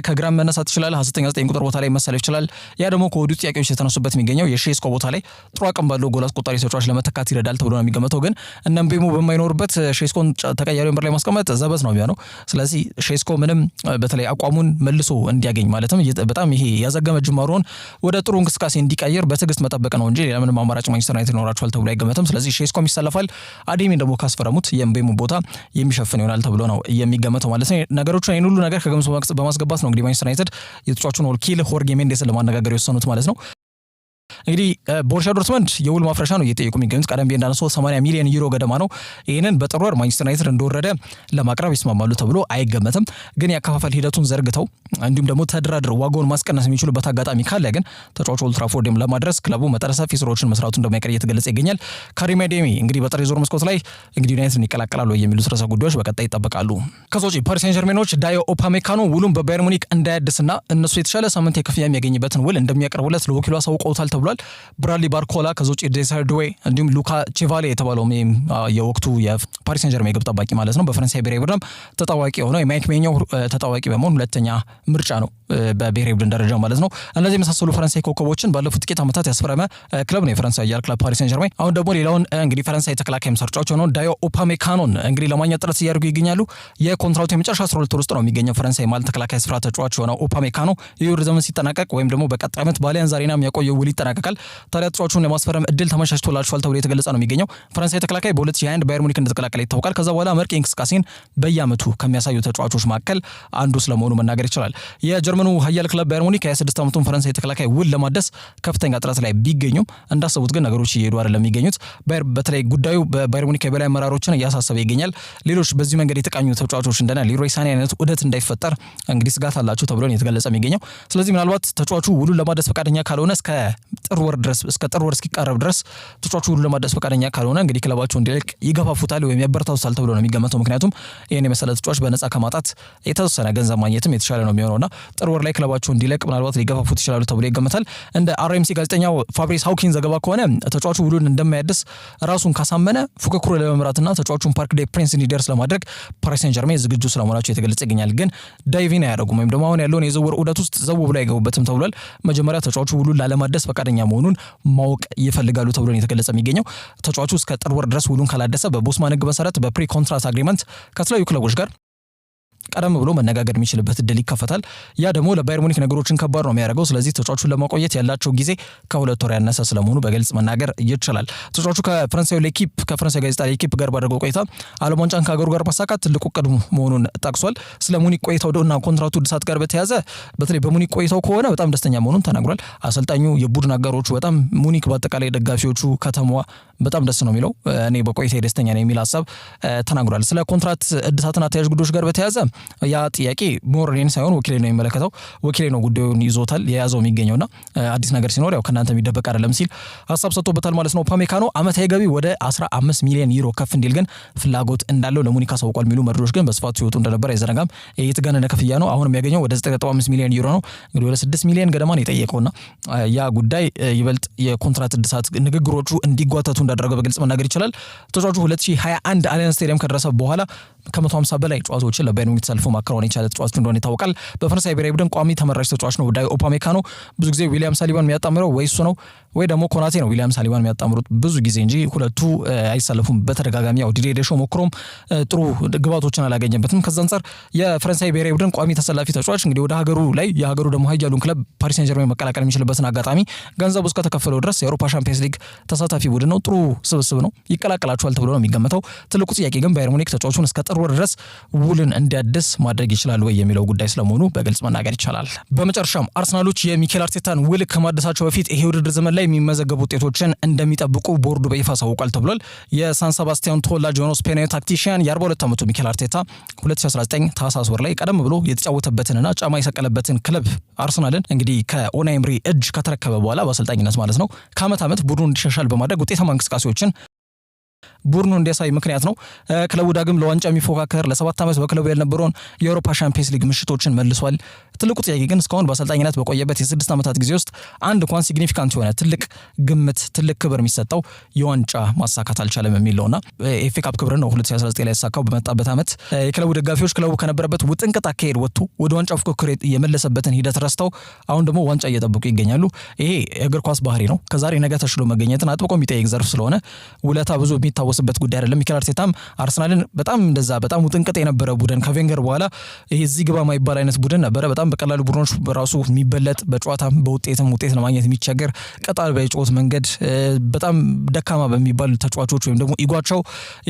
ከግራም መነሳት ይችላል፣ 29 ቁጥር ቦታ ላይ መሰለፍ ይችላል። ያ ደግሞ ከወዲሁ ጥያቄዎች የተነሱበት የሚገኘው የሼስኮ ቦታ ላይ ጥሩ አቅም ባለው ጎል አስቆጣሪ ተጫዋች ለመተካት ይረዳል ተብሎ ነው የሚገመተው። ግን እነ እምቤሞ በማይኖርበት ሼስኮን ተቀያሪ ወንበር ላይ ማስቀመጥ ዘበት ነው የሚሆነው። ስለዚህ ሼስኮ ምንም በተለይ አቋሙን መልሶ እንዲያገኝ ማለትም በጣም ይሄ ያዘገመ ጅማሮን ወደ ጥሩ እንቅስቃሴ እንዲቀይር በትዕግስት መጠበቅ ነው እንጂ ሌላ ምንም አማራጭ ማንቸስተር ዩናይትድ ይኖራቸዋል ተብሎ አይገመትም። ስለዚህ ሼስኮም ይሰለፋል። አዴሚን ደግሞ ካስፈረሙት የእምቤሞ ቦታ የሚሸፍን ይሆናል ተብሎ ነው የሚገመተው ማለት ነው። ነገሮችን ይህን ሁሉ ነገር ከግምት በማስገባት ነው እንግዲህ ማንቸስተር ዩናይትድ የተጫዋቹን ወኪል ሆርጌ ሜንዴስን ለማነጋገር የወሰኑት ማለት ነው። እንግዲህ ቦሩሲያ ዶርትመንድ የውል ማፍረሻ ነው እየጠየቁ የሚገኙት። ቀደም ብዬ እንዳነሳው 80 ሚሊዮን ዩሮ ገደማ ነው። ይህንን በጥር ወር ማንቸስተር ዩናይትድ እንደወረደ ለማቅረብ ይስማማሉ ተብሎ አይገመትም። ግን ያከፋፈል ሂደቱን ዘርግተው እንዲሁም ደግሞ ተደራድረው ዋጋውን ማስቀነስ የሚችሉበት አጋጣሚ ካለ ግን ተጫዋቹ ኦልድ ትራፎርድም ለማድረስ ክለቡ መጠነ ሰፊ ስራዎችን መስራቱ እንደማይቀር እየተገለጸ ይገኛል። ካሪም አዴሚ እንግዲህ በጥር የዞር መስኮት ላይ እንግዲህ ዩናይትድን ይቀላቀላሉ የሚሉት ርዕሰ ጉዳዮች በቀጣይ ይጠበቃሉ። ከዛ ውጪ ፓሪስ ሴን ጀርሜኖች ዳዮ ኡፓሜካኖ ውሉን በባየር ሙኒክ እንዳያድስና እነሱ የተሻለ ሳምንት የክፍያ የሚያገኝበትን ውል እንደሚያቀርቡለት ለወኪሉ አሳውቀውታል ተብሏል። ብራድሊ ባርኮላ ከዛ ውጪ ዴሳርዶዌ እንዲሁም ሉካ ቺቫሌ የተባለው የወቅቱ የፓሪስ ሴን ጀርሜን ግብ ጠባቂ ማለት ነው በፈረንሳይ ብሔራዊ ቡድን ተጣዋቂ የሆነው የማይክ ሜኛው ተጣዋቂ በመሆን ሁለተኛ ምርጫ ነው በብሔራዊ ቡድን ደረጃ ማለት ነው። እነዚህ የመሳሰሉ ፈረንሳይ ኮከቦችን ባለፉት ጥቂት ዓመታት ያስፈረመ ክለብ ነው የፈረንሳይ ኃያል ክለብ ፓሪስ ሴን ጀርሜን። አሁን ደግሞ ሌላውን እንግዲህ ፈረንሳይ ተከላካይ ተጫዋች ሆነው ዳዮ ኡፓሜካኖን እንግዲህ ለማግኘት ጥረት እያደረጉ ይገኛሉ። የኮንትራቱ የመጨረሻ 12 ወር ውስጥ ነው የሚገኘው ፈረንሳይ ማለት ተከላካይ ስፍራ ተጫዋች ሆነው ኡፓሜካኖ የውድድር ዘመን ሲጠናቀቅ ወይም ደግሞ በቀጣይ ዓመት በአሊያንዝ አሬና የሚያቆየው ውል ይጠናቀቃል። ታዲያ ተጫዋቹን ለማስፈረም እድል ተመቻችቶላቸዋል ተብሎ የተገለጸ ነው የሚገኘው። ፈረንሳይ ተከላካይ በ2021 ባየር ሙኒክ እንደተቀላቀለ ይታወቃል። ከዛ በኋላ መርቂ እንቅስቃሴን በየዓመቱ ከሚያሳዩ ተጫዋቾች መካከል አንዱ ስለመሆኑ መናገር ይችላል። የጀርመኑ ኃያል ክለብ ባየር ሙኒክ 26 ዓመቱን ፈረንሳይ ተከላካይ ውል ለማደስ ከፍተኛ ጥረት ላይ ቢገኙም እንዳሰቡት ግን ነገሮች እየሄዱ አይደለም የሚገኙት። በተለይ ጉዳዩ በባየር ሙኒክ የበላይ አመራሮችን እያሳሰበ ይገኛል። ሌሎች በዚህ መንገድ የተቃኙ ተጫዋቾች እንደና ሊሮይ ሳኔ አይነት ውህደት እንዳይፈጠር እንግዲህ ስጋት አላቸው ተብሎ ነው የተገለጸ የሚገኘው። ስለዚህ ምናልባት ተጫዋቹ ውሉን ለማደስ ፈቃደኛ ካልሆነ እስከ ጥር ወር እስኪቃረብ ድረስ ተጫዋቹ ሁሉ ለማድረስ ፈቃደኛ ካልሆነ እንግዲህ ክለባቸው እንዲለቅ ይገፋፉታል ወይም ያበረታቱታል ተብሎ ነው የሚገመተው። ምክንያቱም ይህን የመሰለ ተጫዋች በነፃ ከማጣት የተወሰነ ገንዘብ ማግኘትም የተሻለ ነው የሚሆነውና ጥር ወር ላይ ክለባቸው እንዲለቅ ምናልባት ሊገፋፉት ይችላሉ ተብሎ ይገመታል። እንደ አርኤምሲ ጋዜጠኛው ፋብሪስ ሃውኪን ዘገባ ከሆነ ተጫዋቹ ሁሉን እንደማያድስ ራሱን ካሳመነ ፉክክሩ ለመምራትና ተጫዋቹን ፓርክ ዴ ፕሪንስ እንዲደርስ ለማድረግ ፓሪስ ሴን ጀርሜን ዝግጁ ስለመሆናቸው የተገለጸ ይገኛል። ግን ዳይቪን አያደርጉም ወይም ደግሞ አሁን ያለውን የዝውውር ዑደት ውስጥ ዘው ብሎ አይገቡበትም ተብሏል። መጀመሪያ ተጫዋቹ ሁሉን ላለማደስ ፈቃደኛ መሆኑን ማወቅ ይፈልጋሉ ተብሎ ነው የተገለጸ የሚገኘው። ተጫዋቹ እስከ ጥር ወር ድረስ ውሉን ካላደሰ በቦስማን ሕግ መሰረት በፕሪ ኮንትራት አግሪመንት ከተለያዩ ክለቦች ጋር ቀደም ብሎ መነጋገር የሚችልበት እድል ይከፈታል። ያ ደግሞ ለባየር ሙኒክ ነገሮችን ከባድ ነው የሚያደርገው። ስለዚህ ተጫዋቹን ለማቆየት ያላቸው ጊዜ ከሁለት ወር ያነሰ ስለመሆኑ በግልጽ መናገር ይችላል። ተጫዋቹ ከፈረንሳይ ጋዜጣ ሌኪፕ ጋር ባደረገው ቆይታ ዓለም ዋንጫን ከሀገሩ ጋር ማሳካት ትልቁ ዕቅዱ መሆኑን ጠቅሷል። ስለ ሙኒክ ቆይታውና ኮንትራቱ እድሳት ጋር በተያያዘ በተለይ በሙኒክ ቆይታው ከሆነ በጣም ደስተኛ መሆኑን ተናግሯል። አሰልጣኙ፣ የቡድን አጋሮቹ፣ በጣም ሙኒክ በአጠቃላይ ደጋፊዎቹ፣ ከተማዋ በጣም ደስ ነው የሚለው እኔ በቆይታ ደስተኛ ነኝ የሚል ሀሳብ ተናግሯል። ስለ ኮንትራት እድሳትና ተያያዥ ጉዳዮች ጋር በተያያዘ ያ ጥያቄ ሞሬን ሳይሆን ወኪሌ ነው የሚመለከተው። ወኪሌ ነው ጉዳዩን ይዞታል የያዘው የሚገኘውና አዲስ ነገር ሲኖር ያው ከእናንተ የሚደበቅ አይደለም ሲል ሀሳብ ሰጥቶበታል ማለት ነው። ኡፓሜካኖ ዓመታዊ ገቢ ወደ 15 ሚሊዮን ዩሮ ከፍ እንዲል ግን ፍላጎት እንዳለው ለሙኒክ አሳውቋል የሚሉ መረጃዎች ግን በስፋት ሲወጡ እንደነበር አይዘነጋም። የተጋነነ ክፍያ ነው። አሁን የሚያገኘው ወደ 9.5 ሚሊዮን ዩሮ ነው። እንግዲህ ወደ 6 ሚሊዮን ገደማ ነው የጠየቀውና ያ ጉዳይ ይበልጥ የኮንትራት እድሳት ንግግሮቹ እንዲጓተቱ እንዳደረገ በግልጽ መናገር ይችላል። ተጫዋቹ 2021 አሊያንዝ ስቴዲየም ከደረሰ በኋላ ከ150 በላይ ጨዋታዎችን ለባየር ሙኒክ ተሰልፎ ማከናወን የቻለ ተጫዋች እንደሆነ ይታወቃል። በፈረንሳይ ብሔራዊ ቡድን ቋሚ ተመራጭ ተጫዋች ነው ዳዮ ኡፓሜካኖ። ብዙ ጊዜ ዊሊያም ሳሊባን የሚያጣምረው ወይ እሱ ነው ወይ ደግሞ ኮናቴ ነው ዊሊያም ሳሊባን የሚያጣምሩት ብዙ ጊዜ እንጂ ሁለቱ አይሰለፉም በተደጋጋሚ። ያው ዲዲዬ ዴሾ ሞክሮም ጥሩ ግባቶችን አላገኘበትም። ከዛ አንፃር የፈረንሳይ ብሔራዊ ቡድን ቋሚ ተሰላፊ ተጫዋች እንግዲህ ወደ ሀገሩ ላይ የሀገሩ ደግሞ ኃያሉን ክለብ ፓሪስ ሴን ጀርሜን መቀላቀል የሚችልበትን አጋጣሚ ገንዘቡ እስከተከፈለው ድረስ የአውሮፓ ሻምፒየንስ ሊግ ተሳታፊ ቡድን ነው። ጥሩ ስብስብ ነው። ይቀላቀላቸዋል ተብሎ ነው የሚገመተው። ትልቁ ጥያቄ ግን ባየር ሙኒክ ተጫዋቹን እስከ ጥር ወር ድረስ ውልን እንዲያድስ እንዲያድስ ማድረግ ይችላል ወይ የሚለው ጉዳይ ስለመሆኑ በግልጽ መናገር ይቻላል። በመጨረሻም አርሰናሎች የሚኬል አርቴታን ውል ከማደሳቸው በፊት ይሄ ውድድር ዘመን ላይ የሚመዘገቡ ውጤቶችን እንደሚጠብቁ ቦርዱ በይፋ አሳውቋል ተብሏል። የሳን ሴባስቲያን ተወላጅ የሆነው ስፔናዊ ታክቲሽያን የ42 ዓመቱ ሚኬል አርቴታ 2019 ታህሳስ ወር ላይ ቀደም ብሎ የተጫወተበትንና ጫማ የሰቀለበትን ክለብ አርሰናልን እንግዲህ ከኡናይ ኤምሪ እጅ ከተረከበ በኋላ በአሰልጣኝነት ማለት ነው ከዓመት ዓመት ቡድኑ እንዲሻሻል በማድረግ ውጤታማ እንቅስቃሴዎችን ቡድኑ እንዲያሳይ ምክንያት ነው። ክለቡ ዳግም ለዋንጫ የሚፎካከር ለ7 ዓመት በክለቡ ያልነበረውን የአውሮፓ ቻምፒየንስ ሊግ ምሽቶችን መልሷል። ትልቁ ጥያቄ ግን እስካሁን በአሰልጣኝነት በቆየበት የ6 ዓመታት ጊዜ ውስጥ አንድ እንኳን ሲግኒፊካንት የሆነ ትልቅ ግምት ትልቅ ክብር የሚሰጠው የዋንጫ ማሳካት አልቻለም የሚለውና ኤፍ ኤ ካፕ ክብር ነው 2019 ላይ ያሳካው። በመጣበት ዓመት የክለቡ ደጋፊዎች ክለቡ ከነበረበት ውጥንቅጥ አካሄድ ወጥቶ ወደ ዋንጫ ፉክክር የመለሰበትን ሂደት ረስተው አሁን ደግሞ ዋንጫ እየጠበቁ ይገኛሉ። ይሄ የእግር ኳስ ባህሪ ነው። ከዛሬ ነገ ተሽሎ መገኘትን አጥብቆ የሚጠይቅ ዘርፍ ስለሆነ ውለታ ብዙ የሚታወስበት ጉዳይ አይደለም። ሚኬል አርቴታም አርሰናልን በጣም ውጥንቅጥ የነበረ ቡድን ከቬንገር በኋላ ይሄ እዚህ ግባ ማይባል አይነት ቡድን ነበረ። በጣም በቀላሉ ቡድኖች በራሱ የሚበለጥ በጨዋታም በውጤትም ውጤት ለማግኘት የሚቸገር ቀጣል በጨዋታ መንገድ በጣም ደካማ በሚባሉ ተጫዋቾች ወይም ደግሞ ኢጓቸው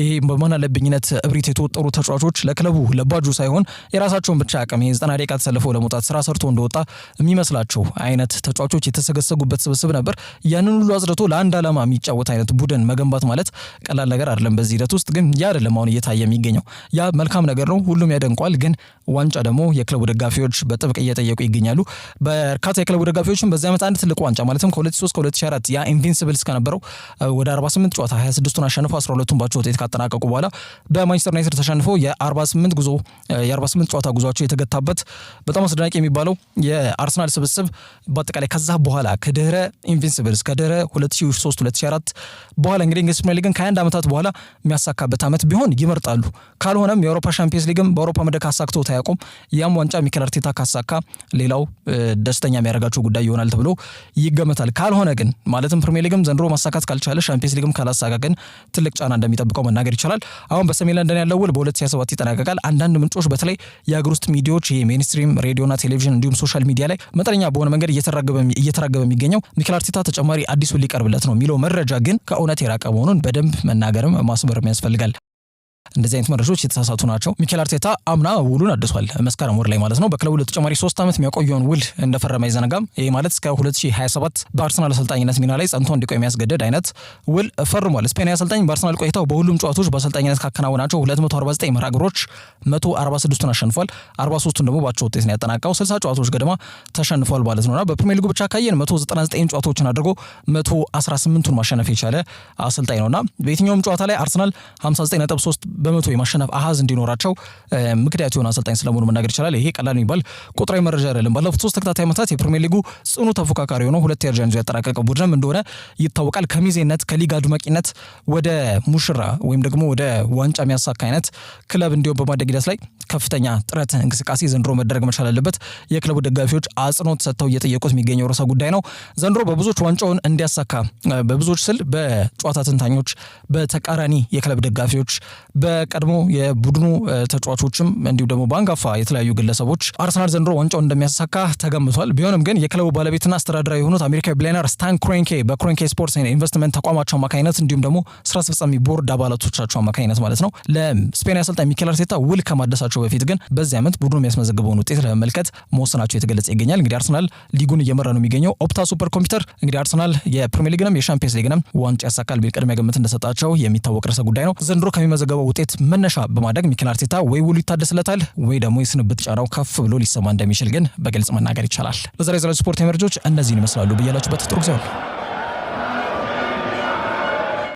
ይሄ በማን አለብኝነት እብሪት የተወጠሩ ተጫዋቾች ለክለቡ ለባጁ ሳይሆን የራሳቸውን ብቻ አቅም 90 ደቂቃ ተሰልፈው ለመውጣት ስራ ሰርቶ እንደወጣ የሚመስላቸው አይነት ተጫዋቾች የተሰገሰጉበት ስብስብ ነበር። ያንን ሁሉ አዝርቶ ለአንድ ዓላማ የሚጫወት አይነት ቡድን መገንባት ማለት ቀላል ነገር አይደለም። በዚህ ሂደት ውስጥ ግን ያ አይደለም አሁን እየታየ የሚገኘው። ያ መልካም ነገር ነው፣ ሁሉም ያደንቋል። ግን ዋንጫ ደግሞ የክለቡ ደጋፊዎች በጥብቅ እየጠየቁ ይገኛሉ። በርካታ የክለቡ ደጋፊዎችም በዚህ ዓመት አንድ ትልቅ ዋንጫ ማለትም ከ2003 ከ2004 ያ ኢንቪንሲብልስ ከነበረው ወደ 48 ጨዋታ 26ቱን አሸንፎ 12ቱን ባቸው ውጤት ካጠናቀቁ በኋላ በማንቸስተር ዩናይትድ ተሸንፎ የ48 ጨዋታ ጉዟቸው የተገታበት በጣም አስደናቂ የሚባለው የአርሰናል ስብስብ በአጠቃላይ ከዛ በኋላ ከድህረ ኢንቪንሲብልስ ከድህረ 2003 2004 በኋላ እንግዲህ እንግሊዝ ፕሪሚየር ሊግን ከ21 ዓመታት በኋላ የሚያሳካበት ዓመት ቢሆን ይመርጣሉ። ካልሆነም የአውሮፓ ቻምፒየንስ ሊግም በአውሮፓ መድረክ አሳክቶ ታያቆም ያም ዋንጫ ሚኬል አርቴታ ካሳካ ሌላው ደስተኛ የሚያደርጋቸው ጉዳይ ይሆናል ተብሎ ይገመታል። ካልሆነ ግን ማለትም ፕሪሚየር ሊግም ዘንድሮ ማሳካት ካልቻለ ቻምፒየንስ ሊግም ካላሳካ ግን ትልቅ ጫና እንደሚጠብቀው መናገር ይቻላል። አሁን በሰሜን ለንደን ያለው ውል በ2027 ይጠናቀቃል። አንዳንድ ምንጮች በተለይ የአገር ውስጥ ሚዲያዎች የሜንስትሪም ሬዲዮና ቴሌቪዥን እንዲሁም ሶሻል ሚዲያ ላይ መጠነኛ በሆነ መንገድ እየተራገበ የሚገኘው ሚኬል አርቴታ ተጨማሪ አዲስ ውል ሊቀርብለት ነው የሚለው መረጃ ግን ከእውነት የራቀ መሆኑን በደንብ መናገርም ማስመርም ያስፈልጋል። እንደዚህ አይነት መረጃዎች የተሳሳቱ ናቸው። ሚኬል አርቴታ አምና ውሉን አድሷል፣ መስከረም ወር ላይ ማለት ነው። በክለቡ ለተጨማሪ 3 ዓመት የሚያቆየውን ውል እንደፈረመ አይዘነጋም። ይሄ ማለት እስከ 2027 በአርሰናል አሰልጣኝነት ሚና ላይ ጸንቶ እንዲቆይ የሚያስገድድ አይነት ውል ፈርሟል። ስፔናዊ አሰልጣኝ በአርሰናል ቆይታው በሁሉም ጨዋታዎች በአሰልጣኝነት ካከናወናቸው 249 መርሃ ግብሮች 146ቱን አሸንፏል፣ 43ቱን ደግሞ ባቸው ውጤት ነው ያጠናቀው። 60 ጨዋታዎች ገደማ ተሸንፏል ማለት ነውና በፕሪሚየር ሊጉ ብቻ ካየን 199 ጨዋታዎችን አድርጎ 118ቱን ማሸነፍ የቻለ አሰልጣኝ ነውና በየትኛውም ጨዋታ ላይ አርሰናል 59.3 በመቶ የማሸነፍ አሃዝ እንዲኖራቸው ምክንያት የሆነ አሰልጣኝ ስለመሆኑ መናገር ይቻላል። ይሄ ቀላል የሚባል ቁጥራዊ መረጃ አይደለም። ባለፉት 3 ተከታታይ ዓመታት የፕሪሚየር ሊጉ ጽኑ ተፎካካሪ ሆኖ 2 ደረጃን ይዞ ያጠናቀቀ ቡድንም እንደሆነ ይታወቃል። ከሚዜነት ከሊግ አድማቂነት ወደ ሙሽራ ወይም ደግሞ ወደ ዋንጫ የሚያሳካ አይነት ክለብ እንዲሆን በማደግ ሂደት ላይ ከፍተኛ ጥረት እንቅስቃሴ ዘንድሮ መደረግ መቻል አለበት። የክለቡ ደጋፊዎች አጽንኦት ሰጥተው እየጠየቁት የሚገኘው ርዕሰ ጉዳይ ነው። ዘንድሮ በብዙዎች ዋንጫውን እንዲያሳካ በብዙዎች ስል በጨዋታ ተንታኞች፣ በተቃራኒ የክለብ ደጋፊዎች፣ በቀድሞ የቡድኑ ተጫዋቾችም እንዲሁ ደግሞ በአንጋፋ የተለያዩ ግለሰቦች አርሰናል ዘንድሮ ዋንጫውን እንደሚያሳካ ተገምቷል። ቢሆንም ግን የክለቡ ባለቤትና አስተዳዳሪ የሆኑት አሜሪካዊ ቢሊዮነር ስታን ክሮንኬ በክሮንኬ ስፖርትስ ኢንቨስትመንት ተቋማቸው አማካኝነት እንዲሁም ደግሞ ስራ አስፈጻሚ ቦርድ አባላቶቻቸው አማካኝነት ማለት ነው ለስፔን አሰልጣኝ ሚኬል አርቴታ ውል ከማደሳቸው በፊት ግን በዚህ ዓመት ቡድኑ የሚያስመዘግበውን ውጤት ለመመልከት መወሰናቸው የተገለጸ ይገኛል። እንግዲህ አርሰናል ሊጉን እየመራ ነው የሚገኘው። ኦፕታ ሱፐር ኮምፒውተር እንግዲህ አርሰናል የፕሪሚየር ሊግንም የሻምፒየንስ ሊግንም ዋንጫ ያሳካል ቢል ቅድሚያ ግምት እንደሰጣቸው የሚታወቅ ርዕሰ ጉዳይ ነው። ዘንድሮ ከሚመዘገበው ውጤት መነሻ በማድረግ ሚኬል አርቴታ ወይ ውሉ ይታደስለታል ወይ ደግሞ የስንብት ጫናው ከፍ ብሎ ሊሰማ እንደሚችል ግን በግልጽ መናገር ይቻላል። ለዛሬ ስፖርት መረጃዎች እነዚህን ይመስላሉ። በያላችሁበት ጥሩ ጊዜ